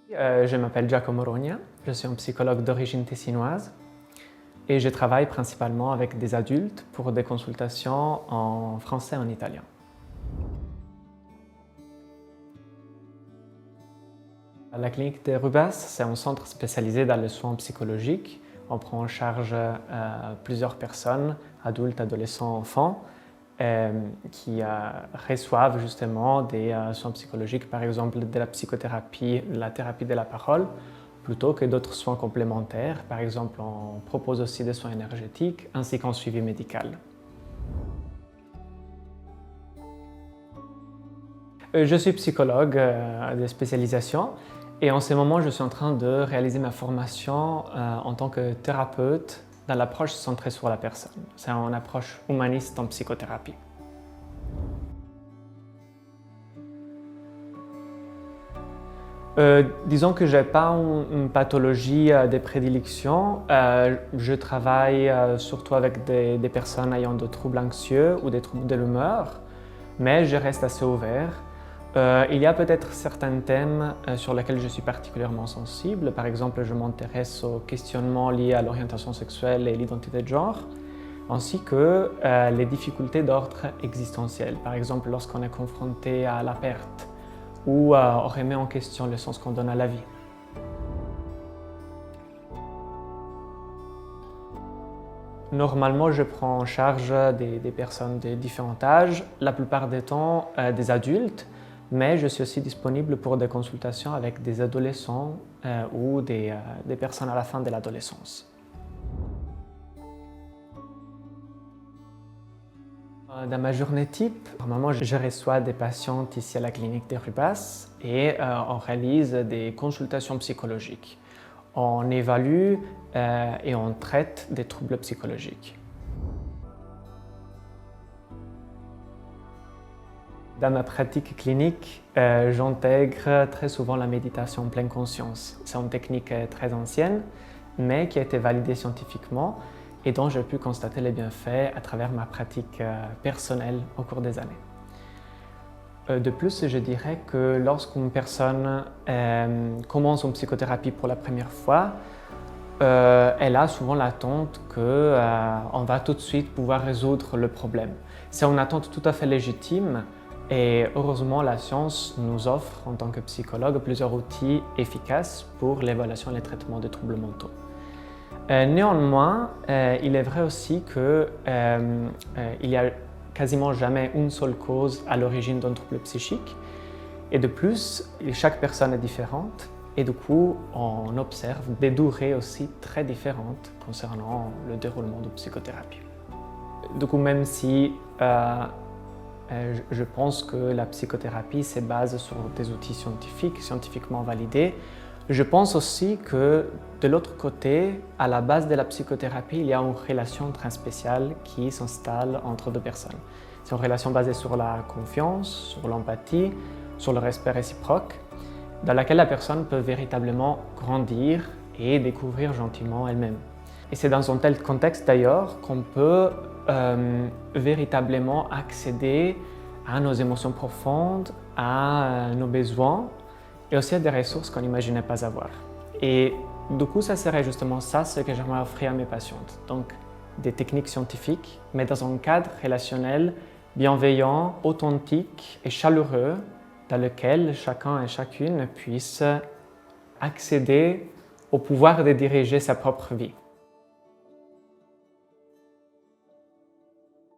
Je m'appelle Giacomo Rogna, je suis un psychologue d'origine tessinoise et je travaille principalement avec des adultes pour des consultations en français et en italien. La clinique de Rubas, c'est un centre spécialisé dans les soins psychologiques. On prend en charge plusieurs personnes, adultes, adolescents, enfants, qui reçoivent justement des soins psychologiques, par exemple de la psychothérapie, la thérapie de la parole, plutôt que d'autres soins complémentaires. Par exemple, on propose aussi des soins énergétiques ainsi qu'un suivi médical. Je suis psychologue de spécialisation et en ce moment, je suis en train de réaliser ma formation en tant que thérapeute dans l'approche centrée sur la personne. C'est une approche humaniste en psychothérapie. Disons que je n'ai pas une pathologie de prédilection. Je travaille surtout avec des personnes ayant des troubles anxieux ou des troubles de l'humeur, mais je reste assez ouvert. Il y a peut-être certains thèmes sur lesquels je suis particulièrement sensible. Par exemple, je m'intéresse aux questionnements liés à l'orientation sexuelle et l'identité de genre, ainsi que les difficultés d'ordre existentiel. Par exemple, lorsqu'on est confronté à la perte ou on remet en question le sens qu'on donne à la vie. Normalement, je prends en charge des personnes de différents âges, la plupart des temps des adultes, mais je suis aussi disponible pour des consultations avec des adolescents ou des personnes à la fin de l'adolescence. Dans ma journée type, normalement, je reçois des patientes ici à la clinique de Rubas et on réalise des consultations psychologiques. On évalue et on traite des troubles psychologiques. Dans ma pratique clinique, j'intègre très souvent la méditation en pleine conscience. C'est une technique très ancienne, mais qui a été validée scientifiquement et dont j'ai pu constater les bienfaits à travers ma pratique personnelle au cours des années. De plus, je dirais que lorsqu'une personne commence une psychothérapie pour la première fois, elle a souvent l'attente qu'on va tout de suite pouvoir résoudre le problème. C'est une attente tout à fait légitime et heureusement, la science nous offre en tant que psychologue plusieurs outils efficaces pour l'évaluation et le traitement des troubles mentaux. Néanmoins, il est vrai aussi qu'il n'y a quasiment jamais une seule cause à l'origine d'un trouble psychique. Et de plus, chaque personne est différente et du coup, on observe des durées aussi très différentes concernant le déroulement de psychothérapie. Du coup, même si je pense que la psychothérapie se base sur des outils scientifiques, scientifiquement validés, je pense aussi que de l'autre côté, à la base de la psychothérapie, il y a une relation très spéciale qui s'installe entre deux personnes. C'est une relation basée sur la confiance, sur l'empathie, sur le respect réciproque, dans laquelle la personne peut véritablement grandir et découvrir gentiment elle-même. Et c'est dans un tel contexte d'ailleurs qu'on peut véritablement accéder à nos émotions profondes, à nos besoins et aussi à des ressources qu'on n'imaginait pas avoir. Et du coup, ça serait justement ça ce que j'aimerais offrir à mes patientes. Donc, des techniques scientifiques, mais dans un cadre relationnel bienveillant, authentique et chaleureux, dans lequel chacun et chacune puisse accéder au pouvoir de diriger sa propre vie.